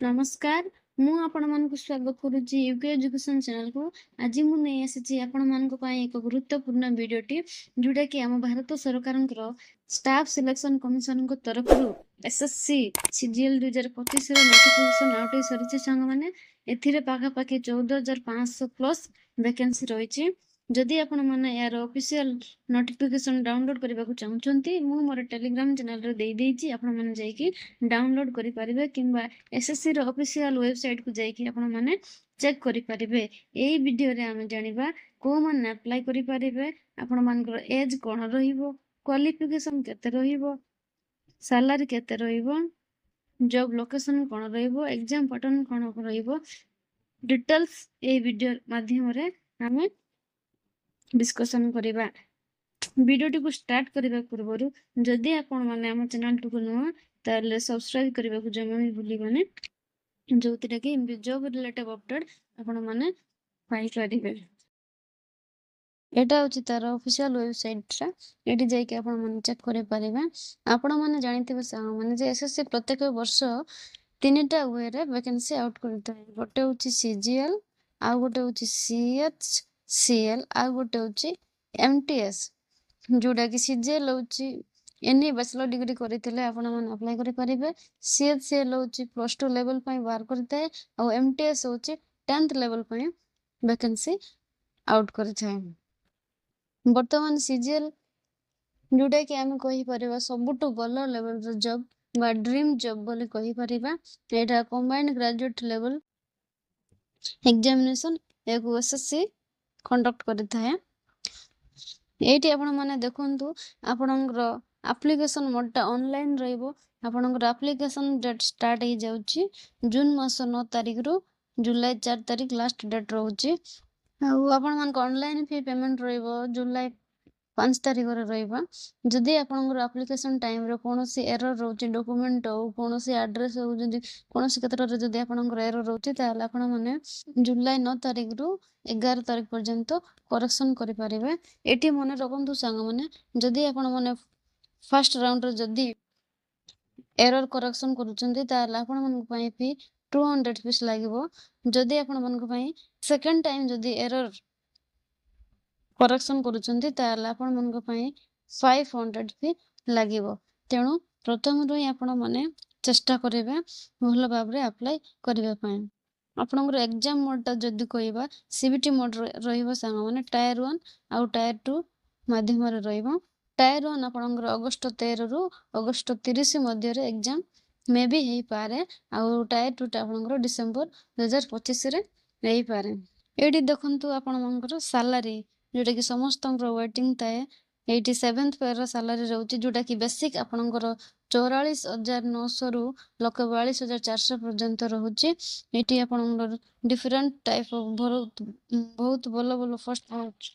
नमस्कार ମୁଁ ଆପଣମାନଙ୍କୁ ସ୍ୱାଗତ କରୁଛି ୟୁକେ ଏଜୁକେସନ ଚ୍ୟାନେଲକୁ। ଆଜି ମୁଁ ନେଇ ଆସିଛି ଆପଣମାନଙ୍କ ପାଇଁ ଏକ ଗୁରୁତ୍ୱପୂର୍ଣ୍ଣ ଭିଡ଼ିଓଟି, ଯୋଉଟାକି ଆମ ଭାରତ ସରକାରଙ୍କର ଷ୍ଟାଫ୍ ସିଲେକ୍ସନ କମିଶନଙ୍କ ତରଫରୁ SSC CGL 2025ର ନୋଟିଫିକେସନ ଆଉଟ୍ ହେଇ ସରିଛି ସାଙ୍ଗମାନେ। ଏଥିରେ ପାଖାପାଖି 14,500 ପ୍ଲସ୍ ଭ୍ୟାକେନ୍ସି ରହିଛି। ଯଦି ଆପଣମାନେ ଏହାର ଅଫିସିଆଲ ନୋଟିଫିକେସନ ଡାଉନଲୋଡ୍ କରିବାକୁ ଚାହୁଁଛନ୍ତି, ମୁଁ ମୋର ଟେଲିଗ୍ରାମ ଚ୍ୟାନେଲରେ ଦେଇଦେଇଛି, ଆପଣମାନେ ଯାଇକି ଡାଉନଲୋଡ୍ କରିପାରିବେ କିମ୍ବା SSC ର ଅଫିସିଆଲ ୱେବସାଇଟ୍ କୁ ଯାଇକି ଆପଣମାନେ ଚେକ୍ କରିପାରିବେ। ଏଇ ଭିଡିଓରେ ଆମେ ଜାଣିବା କୋଉମାନେ ଆପ୍ଲାଏ କରିପାରିବେ, ଆପଣମାନଙ୍କର ଏଜ୍ କଣ ରହିବ, କ୍ୱାଲିଫିକେସନ କେତେ ରହିବ, ସାଲାରୀ କେତେ ରହିବ, ଜବ୍ ଲୋକେସନ କଣ ରହିବ, ଏକ୍ଜାମ ପାଟର୍ନ କଣ ରହିବ, ଡିଟେଲ୍ସ ଏଇ ଭିଡିଓ ମାଧ୍ୟମରେ ଆମେ ଡିସ୍କସନ କରିବା। ଭିଡିଓଟିକୁ ଷ୍ଟାର୍ଟ କରିବା ପୂର୍ବରୁ ଯଦି ଆପଣମାନେ ଆମ ଚ୍ୟାନେଲଟିକୁ ନୂଆ, ତାହେଲେ ସବସ୍କ୍ରାଇବ କରିବାକୁ ଜମା ବି ଭୁଲିବେନି, ଯୋଉଥିରେ କି ଜବ୍ ରିଲେଟେଡ୍ ଅପଡେଟ୍ ଆପଣମାନେ ପାଇପାରିବେ। ଏଇଟା ହଉଛି ତାର ଅଫିସିଆଲ ୱେବସାଇଟଟା। ଏଠି ଯାଇକି ଆପଣମାନେ ଚେକ୍ କରିପାରିବେ। ଆପଣମାନେ ଜାଣିଥିବେ ସାଙ୍ଗମାନେ ଯେ SSC ପ୍ରତ୍ୟେକ ବର୍ଷ 3ଟା ୱେରେ ଭ୍ୟାକେନ୍ସି ଆଉଟ୍ କରିଥାଏ। ଗୋଟେ ହଉଛି CGL, ଆଉ ଗୋଟେ ହଉଛି CHCL, ଆଉ ଗୋଟେ ହଉଛି MTS। ଯୋଉଟା କି CGL ହଉଛି ଏନି ବ୍ୟାଚଲର ଡିଗ୍ରୀ କରିଥିଲେ ଆପଣମାନେ ଆପ୍ଲାଏ କରିପାରିବେ। CHCL ହଉଛି +2 ଲେଭେଲ ପାଇଁ ବାହାର କରିଥାଏ, ଆଉ MTS ହଉଛି 10th ଲେଭେଲ ପାଇଁ ଭ୍ୟାକେନ୍ସି ଆଉଟ୍ କରିଥାଏ। ବର୍ତ୍ତମାନ CGL, ଯୋଉଟା କି ଆମେ କହିପାରିବା ସବୁଠୁ ଭଲ ଲେଭେଲର ଜବ୍ ବା ଡ୍ରିମ୍ ଜବ୍ ବୋଲି କହିପାରିବା। ଏଇଟା କମ୍ବାଇନ୍ଡ ଗ୍ରାଜୁଏଟ୍ ଲେଭେଲ ଏକ୍ଜାମିନେସନ ଏହାକୁ SSC କଣ୍ଡକ୍ଟ କରିଥାଏ। ଏଇଠି ଆପଣମାନେ ଦେଖନ୍ତୁ, ଆପଣଙ୍କର ଆପ୍ଲିକେସନ ମୋଡଟା ଅନଲାଇନ ରହିବ। ଆପଣଙ୍କର ଆପ୍ଲିକେସନ ଡେଟ୍ ଷ୍ଟାର୍ଟ ହେଇଯାଉଛି ଜୁନ ମାସ 9 ତାରିଖରୁ ଜୁଲାଇ 4 ତାରିଖ ଲାଷ୍ଟ ଡେଟ୍ ରହୁଛି। ଆଉ ଆପଣମାନଙ୍କ ଅନଲାଇନ ଫି ପେମେଣ୍ଟ ରହିବ ଜୁଲାଇ 5 ତାରିଖରେ ରହିବ। ଯଦି ଆପଣଙ୍କର ଆପ୍ଲିକେସନ ଟାଇମରେ କୌଣସି ଏରର ରହୁଛି, ଡକୁମେଣ୍ଟ ହଉ, କୌଣସି ଆଡ୍ରେସ ହଉ, ଯଦି କୌଣସି କ୍ଷେତ୍ରରେ ଯଦି ଆପଣଙ୍କର ଏରର ରହୁଛି, ତାହେଲେ ଆପଣମାନେ ଜୁଲାଇ 9 ତାରିଖରୁ 11 ତାରିଖ ପର୍ଯ୍ୟନ୍ତ କରେକ୍ସନ କରିପାରିବେ। ଏଠି ମନେ ରଖନ୍ତୁ ସାଙ୍ଗମାନେ, ଯଦି ଆପଣମାନେ ଫାର୍ଷ୍ଟ ରାଉଣ୍ଡରେ ଯଦି ଏରର କରେକ୍ସନ କରୁଛନ୍ତି, ତାହେଲେ ଆପଣମାନଙ୍କ ପାଇଁ ଫି 200 ପିସ୍ ଲାଗିବ। ଯଦି ଆପଣମାନଙ୍କ ପାଇଁ ସେକେଣ୍ଡ ଟାଇମ ଯଦି ଏରର କରେକ୍ସନ କରୁଛନ୍ତି, ତାହେଲେ ଆପଣମାନଙ୍କ ପାଇଁ 500 ଫି ଲାଗିବ। ତେଣୁ ପ୍ରଥମରୁ ହିଁ ଆପଣମାନେ ଚେଷ୍ଟା କରିବେ ଭଲ ଭାବରେ ଆପ୍ଲାଏ କରିବା ପାଇଁ। ଆପଣଙ୍କର ଏକ୍ଜାମ ମୋଡଟା ଯଦି କହିବା, CBT ମୋଡ ରହିବ ସାଙ୍ଗମାନେ, Tier 1 ଆଉ Tier 2 ମାଧ୍ୟମରେ ରହିବ। Tier 1 ଆପଣଙ୍କର ଅଗଷ୍ଟ 13ରୁ ଅଗଷ୍ଟ 30 ମଧ୍ୟରେ ଏକ୍ଜାମ ମେ ବି ହେଇପାରେ, ଆଉ Tier 2ଟା ଆପଣଙ୍କର ଡିସେମ୍ବର 2025ରେ ହେଇପାରେ। ଏଇଠି ଦେଖନ୍ତୁ ଆପଣଙ୍କର ସାଲାରୀ, ଯୋଉଟା କି ସମସ୍ତଙ୍କର ୱେଟିଂ ଥାଏ। ଏଇଠି 7th ପେର ସାଲାରୀ ରହୁଛି, ଯୋଉଟା କି ବେସିକ୍ ଆପଣଙ୍କର 44,900ରୁ 1,42,400 ପର୍ଯ୍ୟନ୍ତ ରହୁଛି। ଏଠି ଆପଣଙ୍କର ଡିଫରେଣ୍ଟ ଟାଇପ୍ ଅଫ୍ ବହୁତ ଭଲ ଭଲ ପୋଷ୍ଟ ରହୁଛି।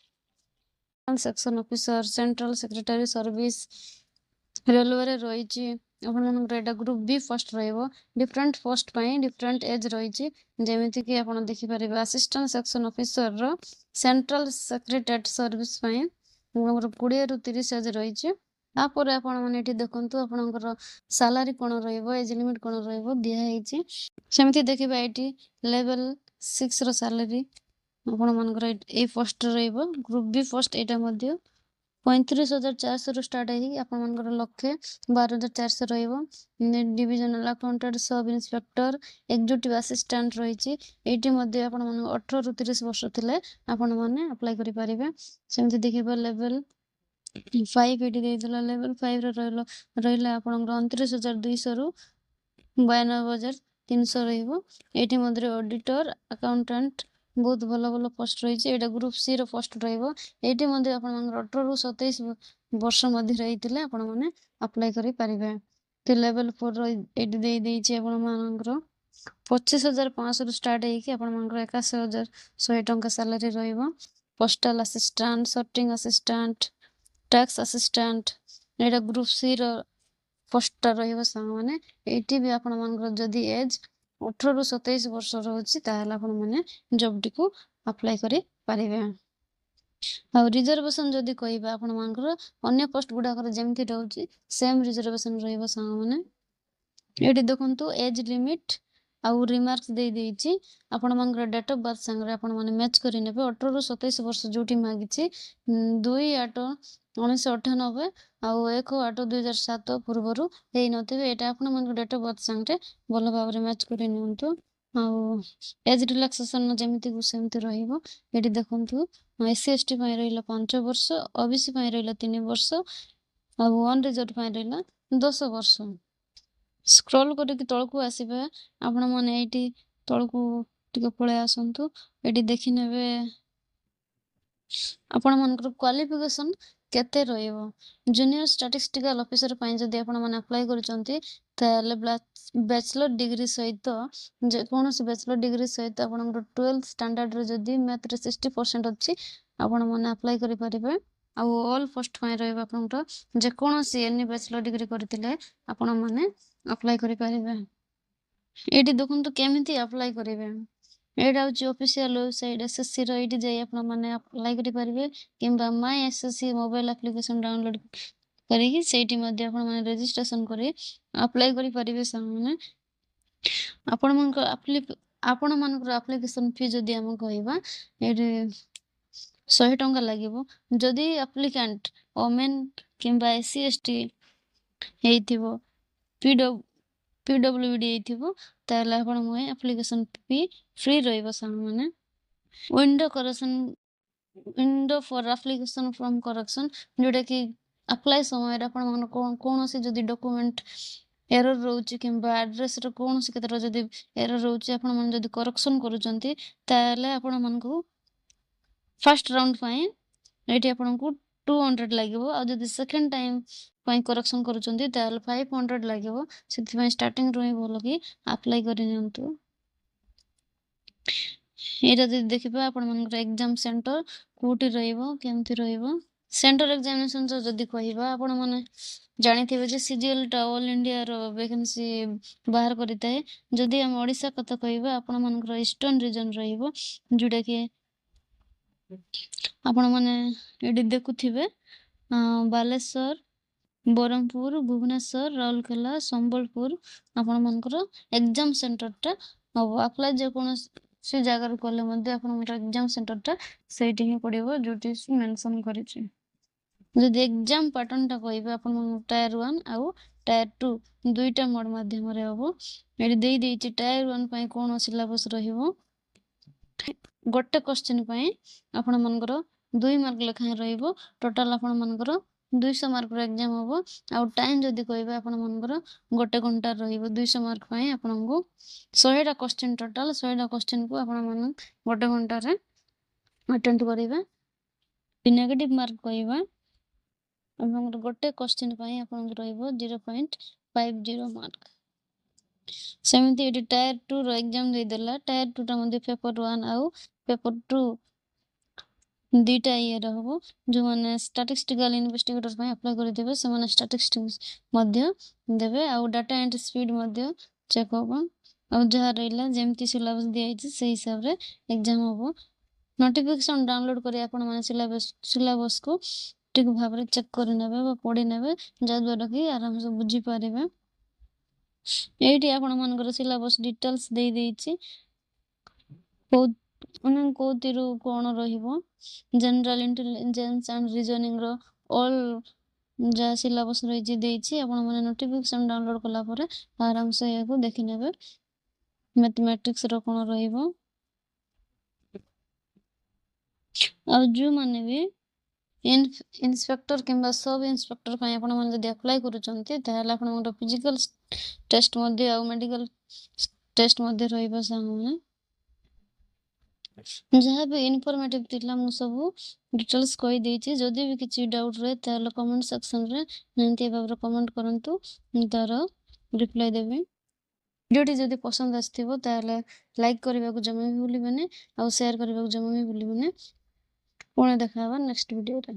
Section officer, central secretariat service, ରେଲୱେରେ ରହିଛି। ଆପଣମାନଙ୍କର ଏଇଟା ଗ୍ରୁପ B ପୋଷ୍ଟ ରହିବ। ଡିଫରେଣ୍ଟ ପୋଷ୍ଟ ପାଇଁ ଡିଫରେଣ୍ଟ ଏଜ୍ ରହିଛି। ଯେମିତିକି ଆପଣ ଦେଖିପାରିବେ, ଆସିଷ୍ଟାଣ୍ଟ ସେକ୍ସନ ଅଫିସରର ସେଣ୍ଟ୍ରାଲ ସେକ୍ରେଟାରୀ ସର୍ଭିସ ପାଇଁ ଆପଣଙ୍କର 20ରୁ 30 ଏଜ୍ ରହିଛି। ତାପରେ ଆପଣମାନେ ଏଠି ଦେଖନ୍ତୁ ଆପଣଙ୍କର ସାଲାରୀ କଣ ରହିବ, ଏଜ୍ ଲିମିଟ୍ କଣ ରହିବ ଦିଆହେଇଛି। ସେମିତି ଦେଖିବା ଏଇଠି ଲେଭେଲ 6ର ସାଲାରୀ ଆପଣମାନଙ୍କର ଏଇ ପୋଷ୍ଟ ରହିବ। ଗ୍ରୁପ B ପୋଷ୍ଟ ଏଇଟା ମଧ୍ୟ 35,400ରୁ ଷ୍ଟାର୍ଟ ହେଇକି ଆପଣମାନଙ୍କର 1,12,400 ରହିବ। Divisional accountant, sub inspector, executive assistant ରହିଛି। ଏଇଠି ମଧ୍ୟ ଆପଣମାନଙ୍କୁ 18ରୁ 30 ବର୍ଷ ଥିଲେ ଆପଣମାନେ ଆପ୍ଲାଏ କରିପାରିବେ। ସେମିତି ଦେଖିବା ଲେଭେଲ 5 ଏଠି ଦେଇଥିଲା, ଲେଭେଲ 5ରେ ରହିଲା ଆପଣଙ୍କର 29,200ରୁ 92,300 ରହିବ। ଏଇଠି ମଧ୍ୟ ଅଡିଟର, ଆକାଉଣ୍ଟାଣ୍ଟ ବହୁତ ଭଲ ଭଲ ପୋଷ୍ଟ ରହିଛି। ଏଇଟା ଗ୍ରୁପ C ର ପୋଷ୍ଟ ରହିବ। ଏଇଠି ମଧ୍ୟ ଆପଣଙ୍କର 18ରୁ 27 ବର୍ଷ ମଧ୍ୟରେ ହେଇଥିଲେ ଆପଣମାନେ ଆପ୍ଲାଏ କରିପାରିବେ। ଲେଭେଲ 4 ଏଇଠି ଦେଇଛି ଆପଣମାନଙ୍କର 25,500ରୁ ଷ୍ଟାର୍ଟ ହେଇକି ଆପଣମାନଙ୍କର 81,100 ଟଙ୍କା ସାଲାରୀ ରହିବ। Postal assistant, sorting assistant, tax assistant, ଏଇଟା ଗ୍ରୁପ C ର ପୋଷ୍ଟଟା ରହିବ ସାଙ୍ଗମାନେ। ଏଇଠି ବି ଆପଣମାନଙ୍କର ଯଦି ଏଜ୍ 18ରୁ 27 ବର୍ଷ ରହୁଛି, ତାହେଲେ ଆପଣମାନେ ଜବଟିକୁ ଆପ୍ଲାଏ କରିପାରିବେ। ଆଉ ରିଜର୍ଭେସନ ଯଦି କହିବା, ଆପଣମାନଙ୍କର ଅନ୍ୟ ପୋଷ୍ଟ ଗୁଡାକରେ ଯେମିତି ରହୁଛି ସେମ୍ ରିଜର୍ଭେସନ ରହିବ ସାଙ୍ଗମାନେ। ଏଇଠି ଦେଖନ୍ତୁ ଏଜ୍ ଲିମିଟ୍ ଆଉ ରିମାର୍କ ଦେଇଛି ଆପଣମାନଙ୍କର ଡେଟ୍ ଅଫ୍ ବାର୍ଥ ସାଙ୍ଗରେ ଆପଣମାନେ ମ୍ୟାଚ୍ କରି ନେବେ। 18 ରୁ 27 ବର୍ଷ ଯୋଉଠି ମାଗିଛି 2/8/1998 ଆଉ 1/8/2007 ପୂର୍ବରୁ ହେଇନଥିବେ। ଏଇଟା ଆପଣମାନଙ୍କ ଡେଟ୍ ଅଫ୍ ବାର୍ଥ ସାଙ୍ଗରେ ଭଲ ଭାବରେ ମ୍ୟାଚ୍ କରି ନିଅନ୍ତୁ। ଆଉ ଏଜ୍ ରିଲାକ୍ସେସନ୍ ଯେମିତିକୁ ସେମିତି ରହିବ। ଏଠି ଦେଖନ୍ତୁ SC/ST ପାଇଁ ରହିଲା 5 ବର୍ଷ, OBC ପାଇଁ ରହିଲା 3 ବର୍ଷ ଆଉ ଅନରିଜର୍ଭ ପାଇଁ ରହିଲା 10 ବର୍ଷ। ସ୍କ୍ରୋଲ କରିକି ତଳକୁ ଆସିବେ ଆପଣମାନେ। ଏଇଠି ତଳକୁ ଟିକେ ପଳେଇ ଆସନ୍ତୁ। ଏଠି ଦେଖିନେବେ ଆପଣମାନଙ୍କର କ୍ୱାଲିଫିକେସନ୍ କେତେ ରହିବ। ଜୁନିୟର ଷ୍ଟାଟିଷ୍ଟିକାଲ ଅଫିସର ପାଇଁ ଯଦି ଆପଣମାନେ ଆପ୍ଲାଏ କରୁଛନ୍ତି ତାହେଲେ ବ୍ୟାଚଲର ଡିଗ୍ରୀ ସହିତ ଯେକୌଣସି ବ୍ୟାଚଲର ଡିଗ୍ରୀ ସହିତ ଆପଣଙ୍କର 12th ଷ୍ଟାଣ୍ଡାର୍ଡରେ ଯଦି ମ୍ୟାଥରେ 60% ଅଛି ଆପଣମାନେ ଆପ୍ଲାଏ କରିପାରିବେ। ଆଉ ଅଲ୍ ପୋଷ୍ଟ ପାଇଁ ରହିବ ଆପଣଙ୍କର ଯେକୌଣସି ଏନି ବ୍ୟାଚଲର ଡିଗ୍ରୀ କରିଥିଲେ ଆପଣମାନେ ଆପ୍ଲାଏ କରିପାରିବେ। ଏଇଠି ଦେଖନ୍ତୁ କେମିତି ଆପ୍ଲାଏ କରିବେ। ଏଇଟା ହେଉଛି ଅଫିସିଆଲ ୱେବସାଇଟ୍ SSCର। ଏଇଠି ଯାଇ ଆପଣମାନେ ଆପ୍ଲାଏ କରିପାରିବେ କିମ୍ବା ମାଇ SSC ମୋବାଇଲ ଆପ୍ଲିକେସନ୍ ଡାଉନଲୋଡ୍ କରିକି ସେଇଠି ମଧ୍ୟ ଆପଣମାନେ ରେଜିଷ୍ଟ୍ରେସନ୍ କରି ଆପ୍ଲାଏ କରିପାରିବେ। ସାଙ୍ଗମାନେ ଆପଣମାନଙ୍କର ଆପ୍ଲିକେସନ୍ ଫି ଯଦି ଆମେ କହିବା ଏଇଠି 100 ଟଙ୍କା ଲାଗିବ। ଯଦି ଆପ୍ଲିକାଣ୍ଟ ଓମେନ୍ କିମ୍ବା SC/ST ହେଇଥିବ, PWD ହେଇଥିବ ତାହେଲେ ଆପଣଙ୍କ ପାଇଁ ଆପ୍ଲିକେସନ୍ ଫି ଫ୍ରି ରହିବ। ସାଙ୍ଗମାନେ window for application form correction ଯୋଉଟାକି ଆପ୍ଲାଏ ସମୟରେ ଆପଣଙ୍କର କୌଣସି ଯଦି ଡକୁମେଣ୍ଟ ଏରର ରହୁଛି କିମ୍ବା ଆଡ୍ରେସର କୌଣସି କ୍ଷେତ୍ରରେ ଯଦି ଏରର ରହୁଛି ଆପଣମାନେ ଯଦି କରେକ୍ସନ୍ କରୁଛନ୍ତି ତାହେଲେ ଆପଣମାନଙ୍କୁ ଫାର୍ଷ୍ଟ ରାଉଣ୍ଡ ପାଇଁ ଏଇଠି ଆପଣଙ୍କୁ 200 ଲାଗିବ। ଆଉ ଯଦି ସେକେଣ୍ଡ ଟାଇମ୍ ପାଇଁ କରେକ୍ସନ୍ କରୁଛନ୍ତି ତାହେଲେ 500 ଲାଗିବ। ସେଥିପାଇଁ ଷ୍ଟାର୍ଟିଂରୁ ହିଁ ଭଲ କି ଆପ୍ଲାଏ କରି ନିଅନ୍ତୁ। ଏଇଟା ଯଦି ଦେଖିବା ଆପଣମାନଙ୍କର ଏକ୍ଜାମ ସେଣ୍ଟର କୋଉଠି ରହିବ, କେମିତି ରହିବ। ସେଣ୍ଟର ଏକ୍ଜାମିନେସନ୍ ଯଦି କହିବା ଆପଣମାନେ ଜାଣିଥିବେ ଯେ CGLଟା ଅଲ୍ ଇଣ୍ଡିଆର ଭେକେନ୍ସି ବାହାର କରିଥାଏ। ଯଦି ଆମେ ଓଡ଼ିଶା କଥା କହିବା ଆପଣମାନଙ୍କର ଇଷ୍ଟର୍ଣ୍ଣ ରିଜନ୍ ରହିବ, ଯୋଉଟାକି ଆପଣମାନେ ଏଠି ଦେଖୁଥିବେ ବାଲେଶ୍ୱର, ବରହମପୁର, ଭୁବନେଶ୍ୱର, ରାଉରକେଲା, ସମ୍ବଲପୁର ଆପଣମାନଙ୍କର ଏକ୍ଜାମ ସେଣ୍ଟରଟା ହବ। ଆପ୍ଲାଏ ଯେକୌଣସି ଜାଗାରୁ କଲେ ମଧ୍ୟ ଆପଣଙ୍କର ଏକ୍ଜାମ ସେଣ୍ଟରଟା ସେଇଠି ହିଁ ପଡ଼ିବ ଯୋଉଠି ମେନସନ୍ କରିଛି। ଯଦି ଏକ୍ଜାମ ପାଟର୍ନଟା କହିବେ ଆପଣମାନଙ୍କୁ Tier 1 ଆଉ Tier 2 ଦୁଇଟା ମୋଡ୍ ମାଧ୍ୟମରେ ହବ। ଏଠି ଦେଇଛି Tier 1 ପାଇଁ କଣ ସିଲାବସ୍ ରହିବ। ଗୋଟେ କ୍ୱେଶ୍ଚିନ୍ ପାଇଁ ଆପଣମାନଙ୍କର 2 ମାର୍କ ଲେଖାଏଁ ରହିବ। ଟୋଟାଲ ଆପଣମାନଙ୍କର 200 ମାର୍କର ଏକ୍ଜାମ ହବ। ଆଉ ଟାଇମ୍ ଯଦି କହିବେ ଆପଣମାନଙ୍କର 1 ଘଣ୍ଟା ରହିବ। 200 ମାର୍କ ପାଇଁ ଆପଣଙ୍କୁ 100ଟା କ୍ୱେଶ୍ଚିନ୍ ଟୋଟାଲ 100ଟା କ୍ୱେଶ୍ଚିନ୍କୁ ଆପଣମାନେ 1 ଘଣ୍ଟାରେ ଆଟେଣ୍ଡ କରିବେ। ନେଗେଟିଭ ମାର୍କ କହିବା ଆପଣଙ୍କର ଗୋଟେ କ୍ୱେଶ୍ଚିନ୍ ପାଇଁ ଆପଣଙ୍କୁ ରହିବ 0.50 ମାର୍କ। ସେମିତି ଏଠି Tier 2ର ଏକ୍ଜାମ ଦେଇଦେଲା। Tier 2ଟା ମଧ୍ୟ ପେପର 1 ଆଉ ପେପର 2 ଦୁଇଟା ଇଏରେ ହବ। ଯୋଉମାନେ ଷ୍ଟାଟିଷ୍ଟିକାଲ ଇନଭେଷ୍ଟିଗେଟର ପାଇଁ ଆପ୍ଲାଏ କରିଦେବେ ସେମାନେ ଷ୍ଟାଟିଷ୍ଟିକ୍ସ ମଧ୍ୟ ଦେବେ। ଆଉ ଡାଟା ଏଣ୍ଟ୍ରି ସ୍ପିଡ୍ ମଧ୍ୟ ଚେକ୍ ହବ। ଆଉ ଯାହା ରହିଲା ଯେମିତି ସିଲାବସ୍ ଦିଆଯାଇଛି ସେଇ ହିସାବରେ ଏକ୍ଜାମ ହବ। ନୋଟିଫିକେସନ୍ ଡାଉନଲୋଡ୍ କରି ଆପଣମାନେ ସିଲାବସ୍କୁ ଠିକ୍ ଭାବରେ ଚେକ୍ କରିନେବେ ବା ପଢ଼ି ନେବେ, ଯାହାଦ୍ୱାରା କି ଆରାମସେ ବୁଝିପାରିବେ। ଏଇଠି ଆପଣମାନଙ୍କର ସିଲାବସ୍ ଡିଟେଲ୍ସ ଦେଇଛି। କୋଉଥିରୁ କଣ ରହିବ। ଜେନେରାଲ ଇଣ୍ଟେଲିଜେନ୍ସ ଆଣ୍ଡ ରିଜନିଂର ଅଲ୍ ଯାହା ସିଲାବସ୍ ରହିଛି ଦେଇଛି। ଆପଣମାନେ ନୋଟିଫିକେସନ୍ ଡାଉନଲୋଡ୍ କଲା ପରେ ଆରାମସେ ଏହାକୁ ଦେଖିନେବେ। ମ୍ୟାଥମେଟିକ୍ସର କଣ ରହିବ। ଆଉ ଯୋଉମାନେ ବି ଇନ୍ସପେକ୍ଟର କିମ୍ବା ସବ୍ ଇନ୍ସପେକ୍ଟର ପାଇଁ ଆପଣମାନେ ଯଦି ଆପ୍ଲାଏ କରୁଛନ୍ତି ତାହେଲେ ଆପଣଙ୍କର ଫିଜିକାଲ ଟେଷ୍ଟ ମଧ୍ୟ ଆଉ ମେଡିକାଲ ଟେଷ୍ଟ ମଧ୍ୟ ରହିବ। ସାଙ୍ଗମାନେ ଯାହା ବି ଇନଫର୍ମେଟିଭ ଥିଲା ମୁଁ ସବୁ ଡିଟେଲ୍ସ କହିଦେଇଛି। ଯଦି ବି କିଛି ଡାଉଟ୍ ରହେ ତାହେଲେ କମେଣ୍ଟ ସେକ୍ସନରେ ନିହାତି ଭାବରେ କମେଣ୍ଟ କରନ୍ତୁ, ମୁଁ ତାର ରିପ୍ଲାଏ ଦେବି। ଭିଡ଼ିଓଟି ଯଦି ପସନ୍ଦ ଆସିଥିବ ତାହେଲେ ଲାଇକ୍ କରିବାକୁ ଜମା ବି ଭୁଲିବେନି ଆଉ ସେୟାର କରିବାକୁ ଜମା ବି ଭୁଲିବେନି। ପୁଣି ଦେଖା ହେବା ନେକ୍ସଟ ଭିଡ଼ିଓରେ।